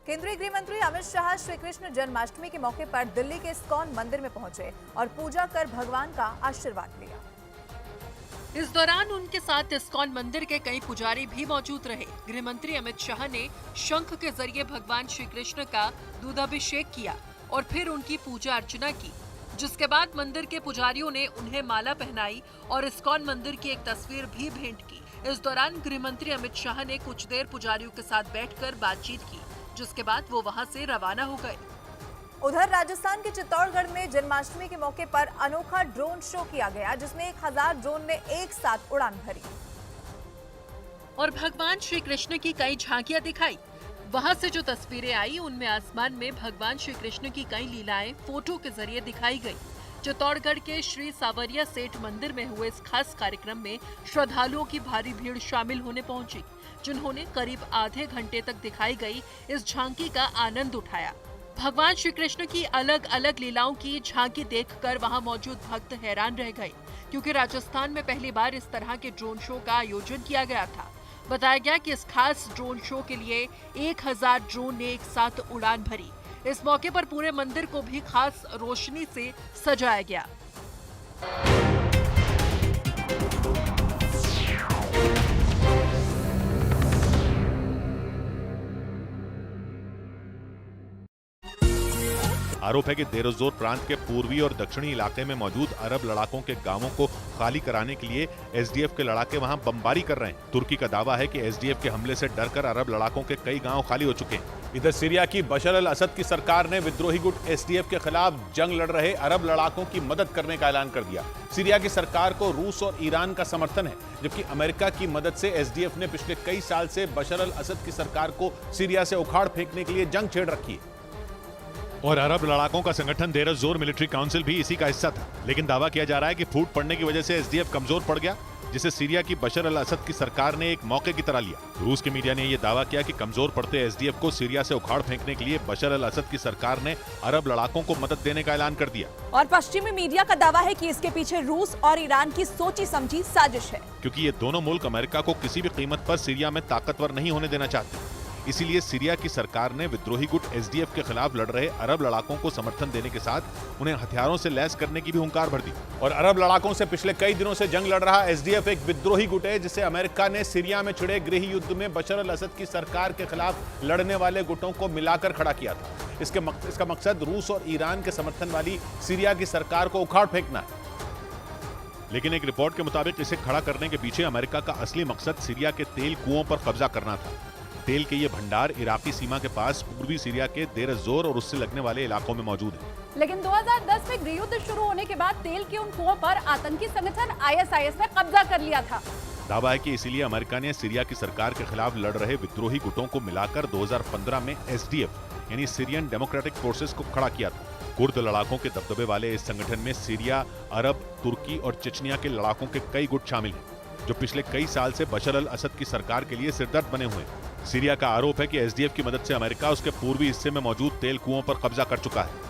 केंद्रीय गृह मंत्री अमित शाह श्री कृष्ण जन्माष्टमी के मौके पर दिल्ली के इस्कॉन मंदिर में पहुंचे और पूजा कर भगवान का आशीर्वाद लिया। इस दौरान उनके साथ इस्कॉन मंदिर के कई पुजारी भी मौजूद रहे। गृह मंत्री अमित शाह ने शंख के जरिए भगवान श्री कृष्ण का दूधाभिषेक किया और फिर उनकी पूजा अर्चना की, जिसके बाद मंदिर के पुजारियों ने उन्हें माला पहनाई और इस्कॉन मंदिर की एक तस्वीर भी भेंट की। इस दौरान गृह मंत्री अमित शाह ने कुछ देर पुजारियों के साथ बैठकर बातचीत की, जिसके बाद वो वहां से रवाना हो गए। उधर राजस्थान के चित्तौड़गढ़ में जन्माष्टमी के मौके पर अनोखा ड्रोन शो किया गया, जिसमें 1000 ड्रोन ने एक साथ उड़ान भरी और भगवान श्री कृष्ण की कई झांकियां दिखाई। वहां से जो तस्वीरें आई उनमें आसमान में भगवान श्री कृष्ण की कई लीलाएं फोटो के जरिए दिखाई गई। चित्तौड़गढ़ के श्री सावरिया सेठ मंदिर में हुए इस खास कार्यक्रम में श्रद्धालुओं की भारी भीड़ शामिल होने पहुंची, जिन्होंने करीब आधे घंटे तक दिखाई गई इस झांकी का आनंद उठाया। भगवान श्री कृष्ण की अलग अलग लीलाओं की झांकी देखकर वहां मौजूद भक्त हैरान रह गए, क्योंकि राजस्थान में पहली बार इस तरह के ड्रोन शो का आयोजन किया गया था। बताया गया कि इस खास ड्रोन शो के लिए 1000 ड्रोन ने एक साथ उड़ान भरी। इस मौके पर पूरे मंदिर को भी खास रोशनी से सजाया गया। आरोप है कि देर जोर प्रांत के पूर्वी और दक्षिणी इलाके में मौजूद अरब लड़ाकों के गांवों को खाली कराने के लिए एसडीएफ के लड़ाके वहां बमबारी कर रहे हैं। तुर्की का दावा है कि एसडीएफ के हमले से डरकर अरब लड़ाकों के कई गांव खाली हो चुके हैं। इधर सीरिया की बशर अल असद की सरकार ने विद्रोही गुट एसडीएफ के खिलाफ जंग लड़ रहे अरब लड़ाकों की मदद करने का ऐलान कर दिया। सीरिया की सरकार को रूस और ईरान का समर्थन है, जबकि अमेरिका की मदद से एसडीएफ ने पिछले कई साल से बशर अल असद की सरकार को सीरिया से उखाड़ फेंकने के लिए जंग छेड़ रखी है। और अरब लड़ाकों का संगठन देर जोर मिलिट्री काउंसिल भी इसी का हिस्सा था, लेकिन दावा किया जा रहा है कि फूट पड़ने की वजह से एसडीएफ कमजोर पड़ गया, जिसे सीरिया की बशर अल असद की सरकार ने एक मौके की तरह लिया। रूस की मीडिया ने यह दावा किया कि कमजोर पड़ते एसडीएफ को सीरिया से उखाड़ फेंकने के लिए बशर अल असद की सरकार ने अरब लड़ाकों को मदद देने का ऐलान कर दिया। और पश्चिमी मीडिया का दावा है कि इसके पीछे रूस और ईरान की सोची समझी साजिश है, क्योंकि ये दोनों मुल्क अमेरिका को किसी भी कीमत पर सीरिया में ताकतवर नहीं होने देना चाहते। इसीलिए सीरिया की सरकार ने विद्रोही गुट एसडीएफ के खिलाफ लड़ रहे अरब लड़ाकों को समर्थन देने के साथ उन्हें हथियारों से लैस करने की भी हुंकार भर दी। और अरब लड़ाकों से पिछले कई दिनों से जंग लड़ रहा एसडीएफ एक विद्रोही गुट है, जिसे अमेरिका ने सीरिया में छिड़े गृह युद्ध में बशर अल असद की सरकार के खिलाफ लड़ने वाले गुटों को मिलाकर खड़ा किया था। इसका मकसद रूस और ईरान के समर्थन वाली सीरिया की सरकार को उखाड़ फेंकना है। लेकिन एक रिपोर्ट के मुताबिक इसे खड़ा करने के पीछे अमेरिका का असली मकसद सीरिया के तेल कुओं पर कब्जा करना था। तेल के ये भंडार इराकी सीमा के पास पूर्वी सीरिया के देर जोर और उससे लगने वाले इलाकों में मौजूद है। लेकिन 2010 में गृहयुद्ध शुरू होने के बाद तेल के उन कुओं पर आतंकी संगठन आईएसआईएस ने कब्जा कर लिया था। दावा है कि इसीलिए अमेरिका ने सीरिया की सरकार के खिलाफ लड़ रहे विद्रोही गुटों को मिलाकर 2015 में एसडीएफ यानी सीरियन डेमोक्रेटिक फोर्सेस को खड़ा किया था। कुर्द लड़ाकों के दबदबे वाले इस संगठन में सीरिया, अरब, तुर्की और चेचनिया के लड़ाकों के कई गुट शामिल हैं, जो पिछले कई साल से बशर अल असद की सरकार के लिए सिरदर्द बने हुए हैं। सीरिया का आरोप है कि एसडीएफ की मदद से अमेरिका उसके पूर्वी हिस्से में मौजूद तेल कुओं पर कब्जा कर चुका है।